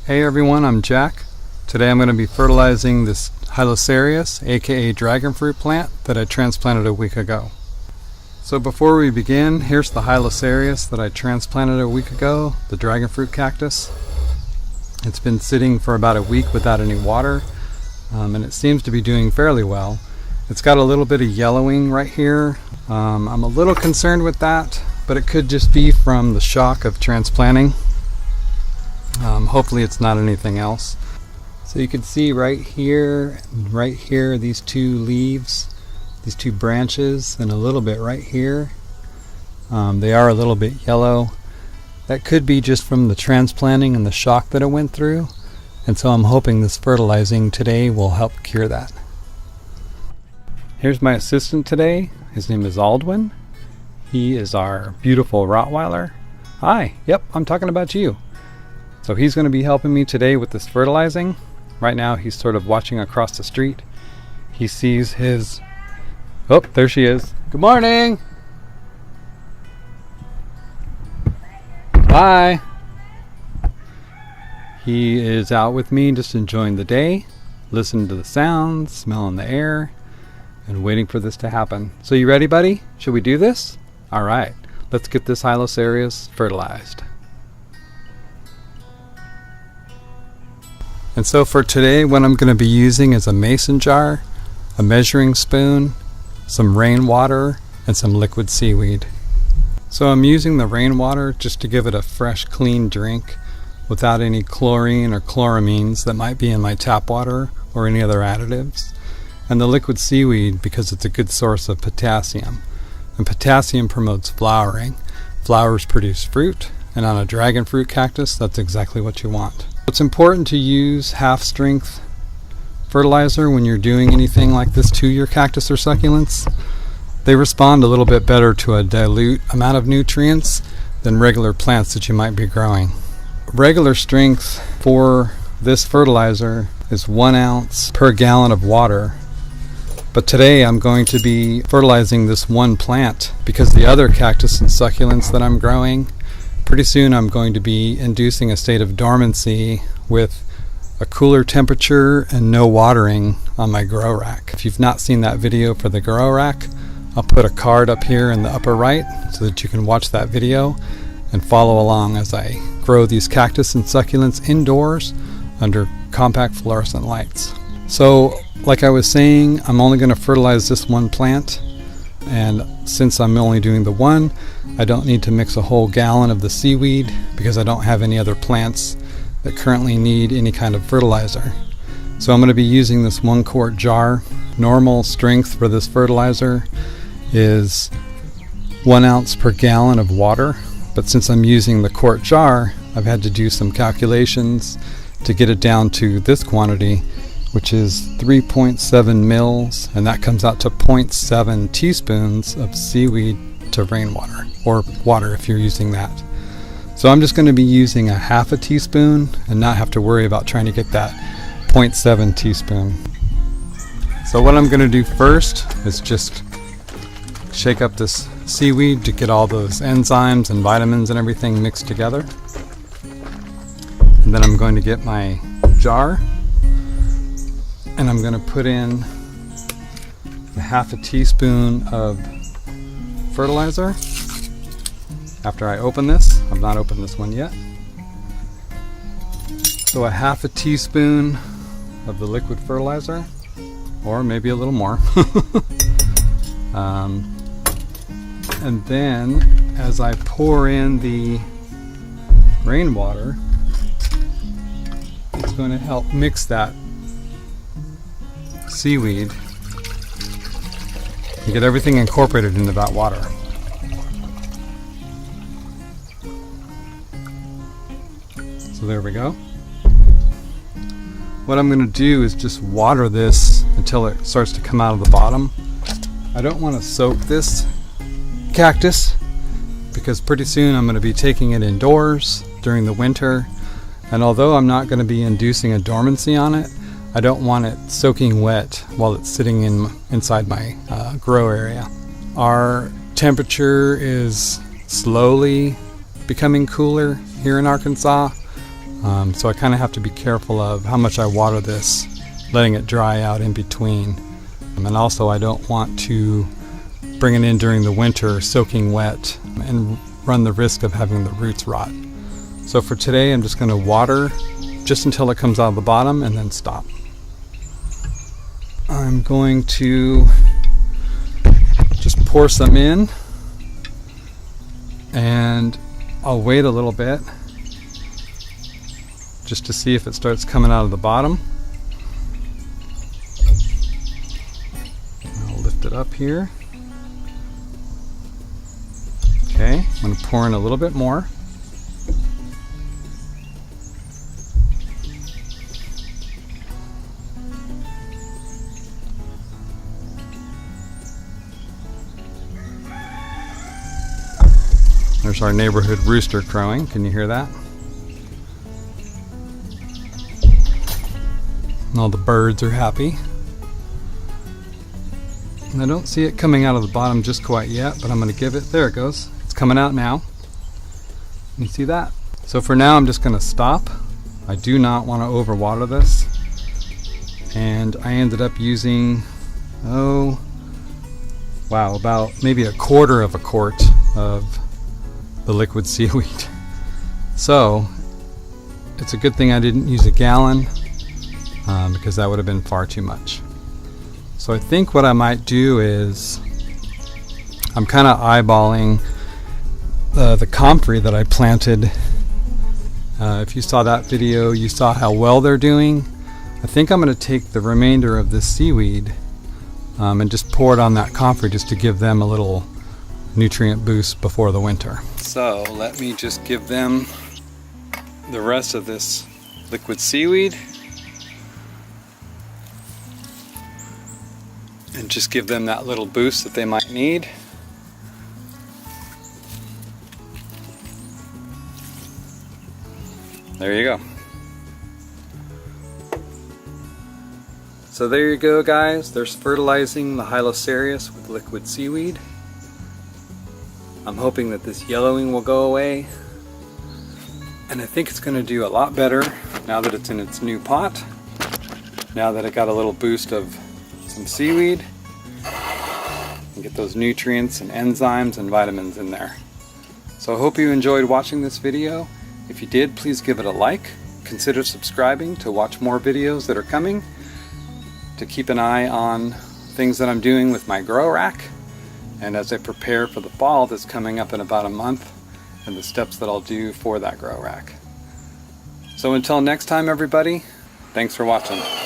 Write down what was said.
Hey everyone, I'm Jack. Today I'm going to be fertilizing this Hylocereus, aka dragon fruit plant that I transplanted a week ago. So before we begin, here's the Hylocereus that I transplanted a week ago, the dragon fruit cactus. It's been sitting for about a week without any water, and it seems to be doing fairly well. It's got a little bit of yellowing right here. I'm a little concerned with that, but it could just be from the shock of transplanting. Hopefully it's not anything else. So you can see right here, these two leaves, these two branches, and a little bit right here. They are a little bit yellow. That could be just from the transplanting and the shock that it went through. And so I'm hoping this fertilizing today will help cure that. Here's my assistant today. His name is Aldwin. He is our beautiful Rottweiler. Hi, yep, I'm talking about you. So he's going to be helping me today with this fertilizing. Right now he's sort of watching across the street. He sees his... Oh, there she is. Good morning! Bye! He is out with me just enjoying the day, listening to the sounds, smelling the air, and waiting for this to happen. So you ready, buddy? Should we do this? Alright, let's get this Hylocereus fertilized. And so for today, what I'm going to be using is a mason jar, a measuring spoon, some rainwater, and some liquid seaweed. So I'm using the rainwater just to give it a fresh, clean drink without any chlorine or chloramines that might be in my tap water or any other additives. And the liquid seaweed because it's a good source of potassium. And potassium promotes flowering. Flowers produce fruit, and on a dragon fruit cactus, that's exactly what you want. It's important to use half-strength fertilizer when you're doing anything like this to your cactus or succulents. They respond a little bit better to a dilute amount of nutrients than regular plants that you might be growing. Regular strength for this fertilizer is 1 ounce per gallon of water. But today I'm going to be fertilizing this one plant because the other cactus and succulents that I'm growing, pretty soon I'm going to be inducing a state of dormancy with a cooler temperature and no watering on my grow rack. If you've not seen that video for the grow rack, I'll put a card up here in the upper right so that you can watch that video and follow along as I grow these cactus and succulents indoors under compact fluorescent lights. So like I was saying, I'm only going to fertilize this one plant, and since I'm only doing the one, I don't need to mix a whole gallon of the seaweed because I don't have any other plants that currently need any kind of fertilizer. So I'm going to be using this 1 quart jar. Normal strength for this fertilizer is 1 ounce per gallon of water, but since I'm using the quart jar, I've had to do some calculations to get it down to this quantity, which is 3.7 mils, and that comes out to 0.7 teaspoons of seaweed to rainwater, or water if you're using that. So I'm just going to be using a half a teaspoon and not have to worry about trying to get that 0.7 teaspoon. So what I'm going to do first is just shake up this seaweed to get all those enzymes and vitamins and everything mixed together. And then I'm going to get my jar, and I'm going to put in a half a teaspoon of fertilizer. After I open this, I've not opened this one yet. So a half a teaspoon of the liquid fertilizer, or maybe a little more. And then as I pour in the rainwater, it's going to help mix that seaweed and get everything incorporated into that water. So there we go. What I'm going to do is just water this until it starts to come out of the bottom. I don't want to soak this cactus because pretty soon I'm going to be taking it indoors during the winter, and although I'm not going to be inducing a dormancy on it, I don't want it soaking wet while it's sitting inside my grow area. Our temperature is slowly becoming cooler here in Arkansas. So I kind of have to be careful of how much I water this, letting it dry out in between. And also I don't want to bring it in during the winter soaking wet and run the risk of having the roots rot. So for today I'm just going to water just until it comes out of the bottom and then stop. I'm going to just pour some in, and I'll wait a little bit just to see if it starts coming out of the bottom. I'll lift it up here. Okay, I'm going to pour in a little bit more. There's our neighborhood rooster crowing. Can you hear that? And all the birds are happy. And I don't see it coming out of the bottom just quite yet, but I'm going to give it, there it goes. It's coming out now. You see that? So for now I'm just going to stop. I do not want to overwater this. And I ended up using, about maybe a quarter of a quart of the liquid seaweed. So it's a good thing I didn't use a gallon, because that would have been far too much. So I think what I might do is, I'm kind of eyeballing the comfrey that I planted. If you saw that video, you saw how well they're doing. I think I'm going to take the remainder of this seaweed and just pour it on that comfrey just to give them a little nutrient boost before the winter. So let me just give them the rest of this liquid seaweed and just give them that little boost that they might need. There you go. So there you go, guys. There's fertilizing the Hylocereus with liquid seaweed. I'm hoping that this yellowing will go away, and I think it's going to do a lot better now that it's in its new pot, now that it got a little boost of some seaweed, and get those nutrients and enzymes and vitamins in there. So I hope you enjoyed watching this video. If you did, please give it a like. Consider subscribing to watch more videos that are coming, to keep an eye on things that I'm doing with my grow rack, and as I prepare for the fall that's coming up in about a month, and the steps that I'll do for that grow rack. So until next time, everybody, thanks for watching.